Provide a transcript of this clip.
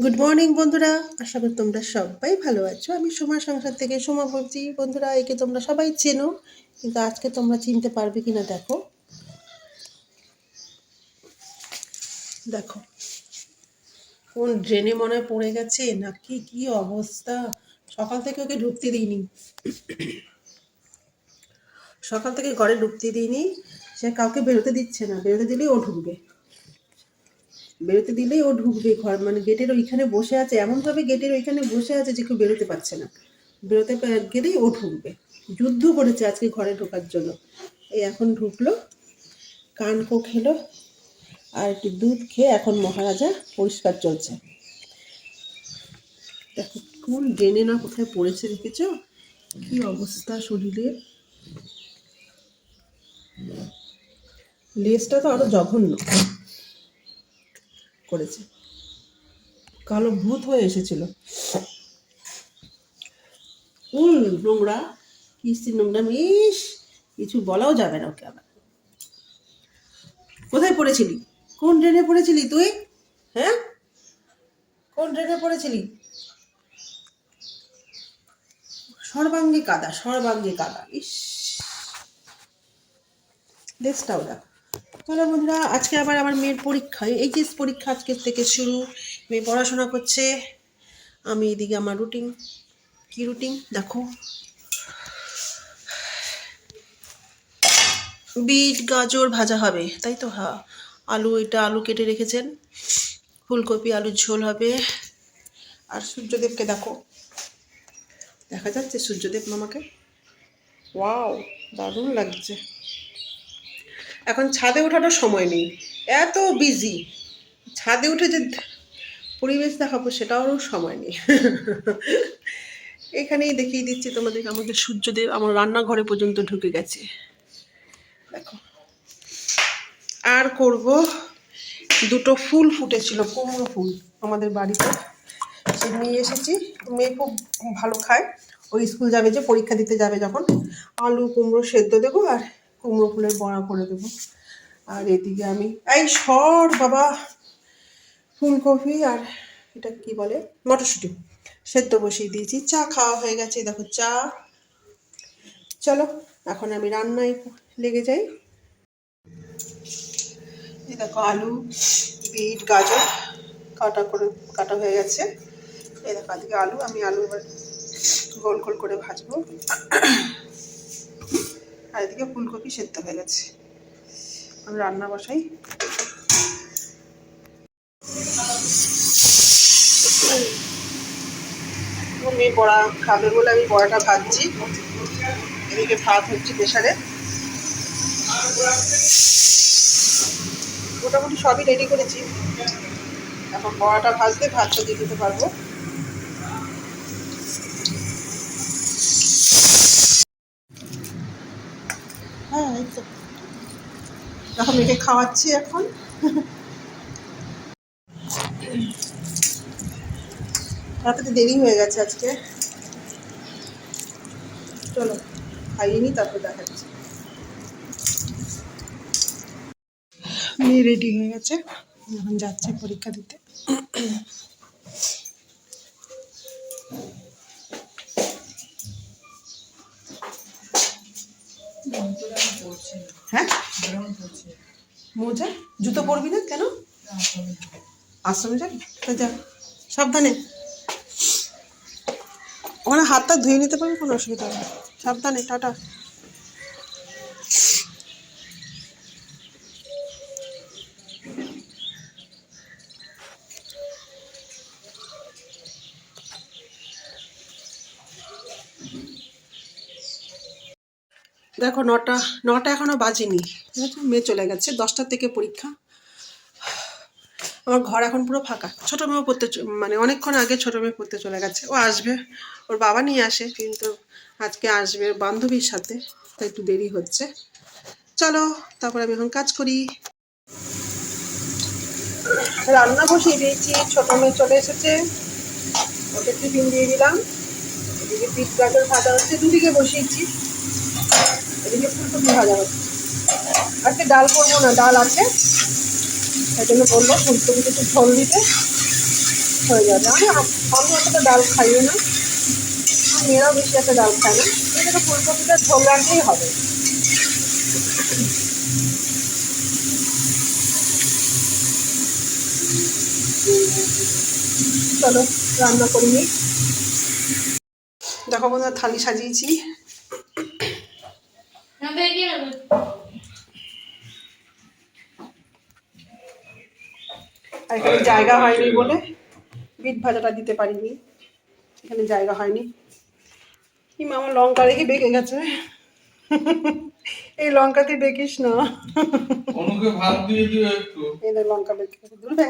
Good morning বন্ধুরা, আশা করি তোমরা সবাই ভালো আছো। আমি সোমা সংসার থেকে সোমা বলছি। বন্ধুরা, একে তোমরা সবাই চেনো, কিন্তু আজকে তোমরা চিনতে পারবে কিনা দেখো। দেখো কোন ড্রেনে মনে হয় পড়ে গেছে নাকি, কি অবস্থা। সকাল থেকে ওকে ঢুকতে দিইনি, সকাল থেকে ঘরে ঢুকতে দিইনি। সে কাউকে বেরোতে দিচ্ছে না, বেরোতে দিলেই ও ঢুকবে, বেরোতে দিলেই ও ঢুকবে ঘর, মানে গেটের ওইখানে বসে আছে, এমনভাবে গেটের ওইখানে বসে আছে যে কেউ বেরোতে পারছে না। বেরোতে গেলেই ও ঢুকবে। যুদ্ধ করেছে আজকে ঘরে ঢোকার জন্য। এই এখন ঢুকলো, কানকো খেলো, আর একটু দুধ খেয়ে এখন মহারাজা পরিষ্কার চলছে। দেখো কোন ড্রেনে না কোথায় পড়েছে, দেখেছ কি অবস্থা শরীরের। লেজটা তো আরো জঘন্য করেছে, কালো ভূত হয়ে এসেছিল। নোংরা, কিস্তি নোংরা মিশ, কিছু বলাও যাবে না ওকে। আবার কোথায় পড়েছিলি? কোন ড্রেনে পড়েছিলি তুই? হ্যাঁ, কোন ড্রেনে পড়েছিলি? সর্বাঙ্গে কাদা, সর্বাঙ্গে কাদা। ইস, লেজটাও দেখ। চলো বন্ধুরা, আজকে আবার আমার মেয়ের পরীক্ষা, এইচএস পরীক্ষা আজকের থেকে শুরু। মেয়ে পড়াশোনা করছে, আমি এদিকে আমার রুটিন। কি রুটিন দেখো, বিট গাজর ভাজা হবে, তাই তো? হ্যাঁ, আলু, এটা আলু কেটে রেখেছেন, ফুলকপি আলুর ঝোল হবে। আর সূর্যদেবকে দেখো, দেখা যাচ্ছে সূর্যদেব মামাকে? ওয়াও, দারুণ লাগছে। এখন ছাদে ওঠারও সময় নেই, এত বিজি। ছাদে উঠে যে পরিবেশ দেখাবো সেটাও সময় নেই। এখানেই দেখিয়ে দিচ্ছি তোমাদের, আমাদের সূর্যদেব আমার রান্নাঘরে পর্যন্ত ঢুকে গেছে দেখো। আর করব, দুটো ফুল ফুটেছিল, কুমড়ো ফুল আমাদের বাড়িতে, সে নিয়ে এসেছি। মেয়ে খুব ভালো খায়, ওই স্কুল যাবে যে, পরীক্ষা দিতে যাবে যখন, আলু কুমড়ো সেদ্ধ দেবো আর কুমড়ো ফুলের বড়া করে দেবো। আর এদিকে আমি এই সর বাবা, ফুলকপি আর এটা কি বলে, মটরশুঁটি সেদ্ধ বসিয়ে দিয়েছি। চা খাওয়া হয়ে গেছে, দেখো চা। চলো এখন আমি রান্নায় লেগে যাই। এই দেখো আলু, বিট গাজর কাটা হয়ে গেছে। এই দেখো এদিকে আলু, আমি আলু এবার গোল গোল করে ভাজবো। আর এদিকে ফুলকপি সেদ্ধ হয়ে গেছে, আমি রান্না বসাই। মেয়ে বড়া খাবে বলে আমি বড়াটা ভাজছি, এদিকে ভাত হচ্ছে প্রেসারে। মোটামুটি সবই রেডি করেছি, এখন বড়াটা ভাজতে ভাতটা দিয়ে দিতে পারবো। হ্যাঁ, এই তো এখন মেয়েকে খাওয়াচ্ছি এখন। রাতে দেরি হয়ে গেছে আজকে, চলো খাইয়ে নি তারপর দেখাচ্ছি। মেয়ে রেডি হয়ে গেছে, এখন যাচ্ছে পরীক্ষা দিতে। হ্যাঁ, মোজা জুতো পরবি না কেন? আশ্রমে যাবি তো যা, সাবধানে। ওখানে হাতটা ধুয়ে নিতে পারবি, কোনো অসুবিধা হবে না। সাবধানে, টাটা। দেখো নটা নটা এখনো বাজেনি, ঠিক আছে? মেয়ে চলে গেছে, 10টার থেকে পরীক্ষা। আমার ঘর এখন পুরো ফাঁকা। ছোটো মেয়েও পড়তে মানে অনেকক্ষণ আগে ছোটো মেয়ে পড়তে চলে গেছে। ও আসবে, ওর বাবা নিয়ে আসে, কিন্তু আজকে আসবে বান্ধবীর সাথে, তাই একটু দেরি হচ্ছে। চলো তারপর আমি এখন কাজ করি। রান্না বসিয়ে দিয়েছি, ছোটো মেয়ে চলে এসেছে, ওকে টিফিন দিয়ে দিলাম। এদিকে পিস গাজর ভাজা হচ্ছে, দুদিকে বসিয়েছি। এদিকে ফুলকপি ভাজা হচ্ছে। আজকে ডাল করবো না, ডাল আছে, তাই জন্য বললো ফুলকপিতে একটু ঝোল দিতে। হয়ে যাবে। আমি অতটা ডাল খাইও না, মেয়েরাও বেশি একটা ডাল খায় না, এটাকে ফুলকপিটা ঝোল রাখলেই হবে। চলো রান্না করে নিই। দেখো বন্ধুরা থালি সাজিয়েছি। আর এখানে জায়গা হয়নি বলে বিট ভাজাটা দিতে পারিনি, এখানে জায়গা হয়নি। কি মামা লঙ্কা রেখে বেঁকে গেছে। এই লঙ্কা তুই বেঁকিস না, অনুকে ভাত দিয়ে দিও একটু। এই লঙ্কা বেঁকে গেছে।